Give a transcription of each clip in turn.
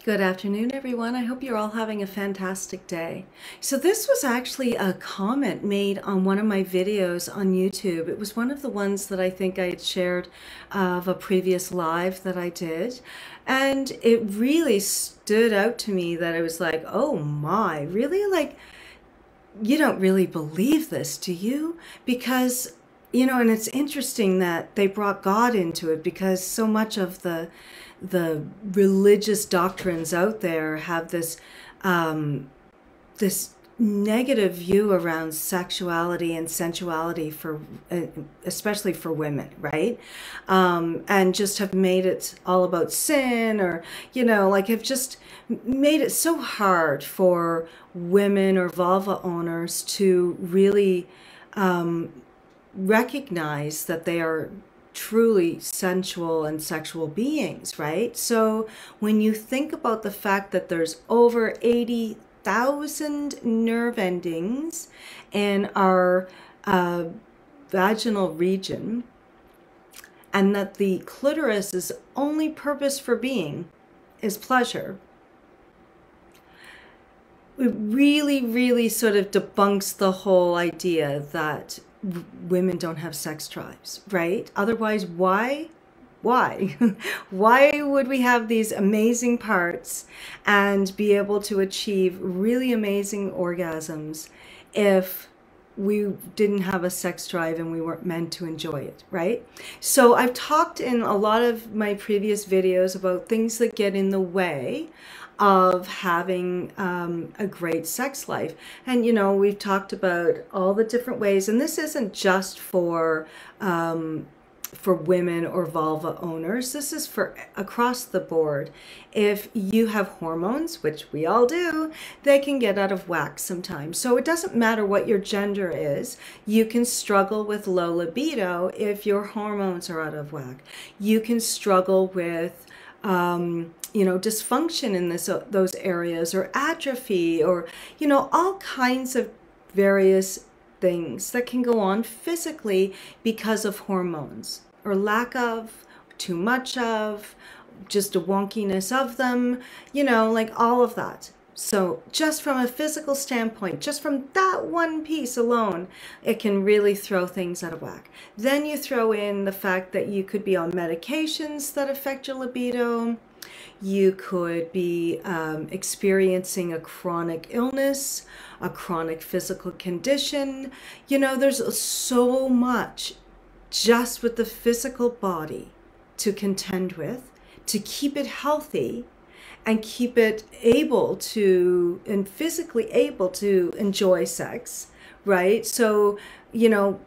Good afternoon, everyone. I hope you're all having a fantastic day. So this was actually a comment made on one of my videos on YouTube. It was one of the ones that I think I had shared of a previous live that I did. And it really stood out to me that I was like, oh my, really? Like, you don't really believe this, do you? Because, and it's interesting that they brought God into it because so much of the religious doctrines out there have this negative view around sexuality and sensuality for especially for women, right? And just have made it all about sin, or like have just made it so hard for women or vulva owners to really recognize that they are truly sensual and sexual beings, right? So when you think about the fact that there's over 80,000 nerve endings in our vaginal region, and that the clitoris' only purpose for being is pleasure, it really, really sort of debunks the whole idea that women don't have sex drives, right? Otherwise, why? Why? Why would we have these amazing parts and be able to achieve really amazing orgasms if we didn't have a sex drive and we weren't meant to enjoy it, right? So I've talked in a lot of my previous videos about things that get in the way of having a great sex life. And we've talked about all the different ways, and this isn't just for women or vulva owners. This is for across the board. If you have hormones, which we all do, they can get out of whack sometimes. So it doesn't matter what your gender is. You can struggle with low libido if your hormones are out of whack. You can struggle with dysfunction in those areas, or atrophy, or all kinds of various things that can go on physically because of hormones, or lack of, too much of, just a wonkiness of them, like all of that. So just from a physical standpoint, just from that one piece alone, it can really throw things out of whack. Then you throw in the fact that you could be on medications that affect your libido. You could be experiencing a chronic illness, a chronic physical condition. There's so much just with the physical body to contend with, to keep it healthy and keep it able to, and physically able to enjoy sex, right? So,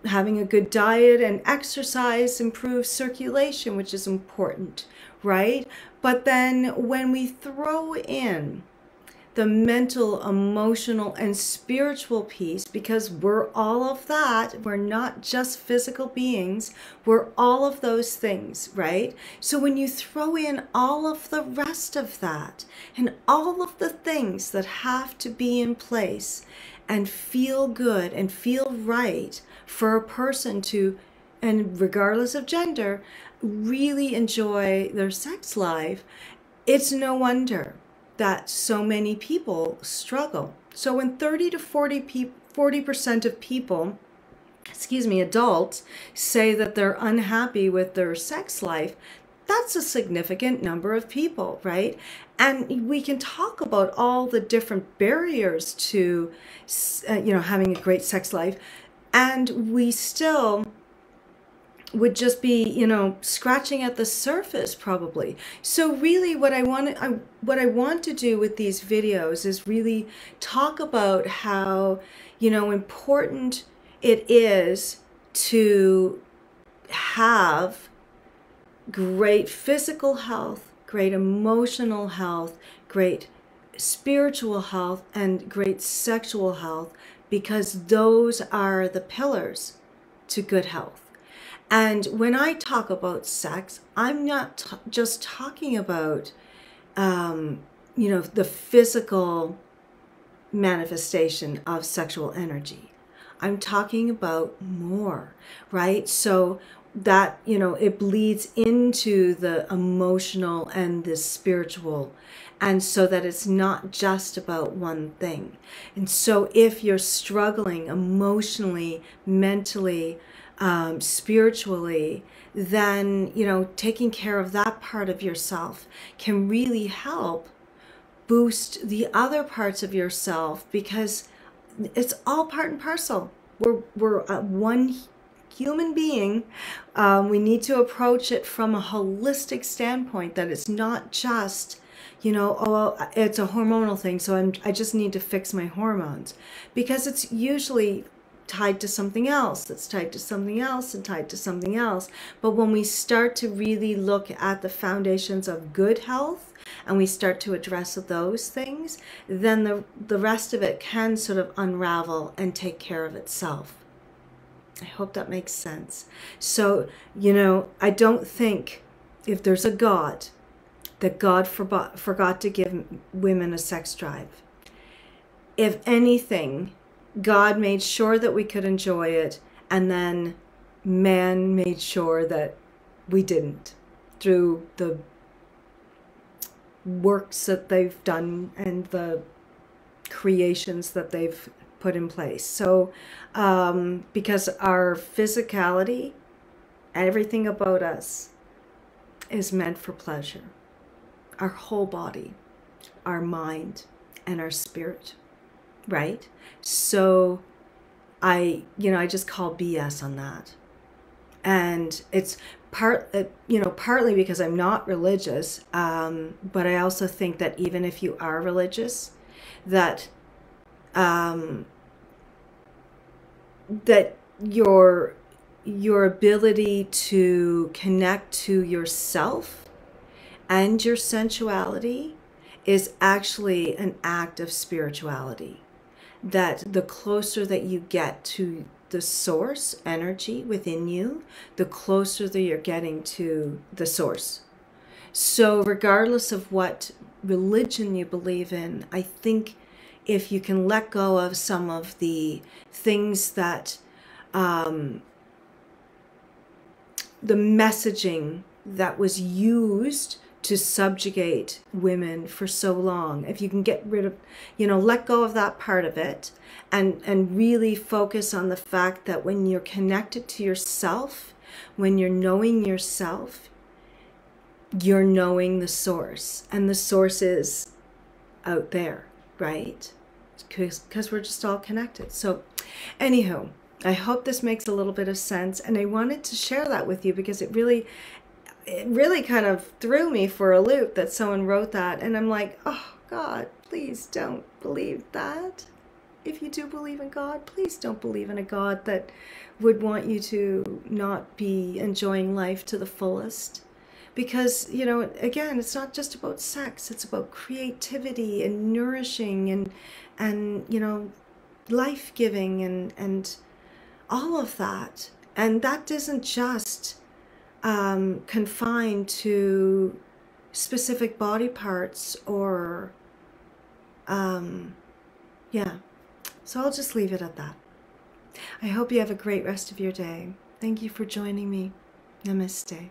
having a good diet and exercise improves circulation, which is important, right? But then when we throw in the mental, emotional, and spiritual piece, because we're all of that. We're not just physical beings. We're all of those things, right? So when you throw in all of the rest of that and all of the things that have to be in place and feel good and feel right for a person to, and regardless of gender, really enjoy their sex life, it's no wonder that so many people struggle. So when 30 to 40% of people, adults, say that they're unhappy with their sex life, that's a significant number of people, right? And we can talk about all the different barriers to, having a great sex life, and we still would just be, scratching at the surface probably. So really what I want to do with these videos is really talk about how, important it is to have great physical health, great emotional health, great spiritual health, and great sexual health, because those are the pillars to good health. And when I talk about sex, I'm not just talking about, the physical manifestation of sexual energy. I'm talking about more, right? So that, you know, it bleeds into the emotional and the spiritual, and so that it's not just about one thing. And so if you're struggling emotionally, mentally, spiritually, then, you know, taking care of that part of yourself can really help boost the other parts of yourself, because it's all part and parcel. We're one human being. We need to approach it from a holistic standpoint, that it's not just, you know, oh, it's a hormonal thing, so I just need to fix my hormones, because it's usually tied to something else, that's tied to something else, and tied to something else. But when we start to really look at the foundations of good health, and we start to address those things, then the rest of it can sort of unravel and take care of itself. I hope that makes sense. So, you know, I don't think, if there's a God, that God forgot to give women a sex drive. If anything, God made sure that we could enjoy it, and then man made sure that we didn't, through the works that they've done and the creations that they've put in place. So because our physicality, everything about us is meant for pleasure. Our whole body, our mind, and our spirit, right? So I just call BS on that. And it's partly because I'm not religious, but I also think that even if you are religious, that that your ability to connect to yourself and your sensuality is actually an act of spirituality. That the closer that you get to the source energy within you, the closer that you're getting to the source. So regardless of what religion you believe in, I think if you can let go of some of the things that the messaging that was used to subjugate women for so long, if you can get rid of, let go of that part of it, and really focus on the fact that when you're connected to yourself, when you're knowing yourself, you're knowing the source, and the source is out there, right? Because we're just all connected. So anywho, I hope this makes a little bit of sense, and I wanted to share that with you because it really kind of threw me for a loop that someone wrote that, and I'm like, oh God, please don't believe that. If you do believe in God, please don't believe in a God that would want you to not be enjoying life to the fullest. Because, again, it's not just about sex, it's about creativity and nourishing and life-giving and all of that. And that isn't just confined to specific body parts or, yeah. So I'll just leave it at that. I hope you have a great rest of your day. Thank you for joining me. Namaste.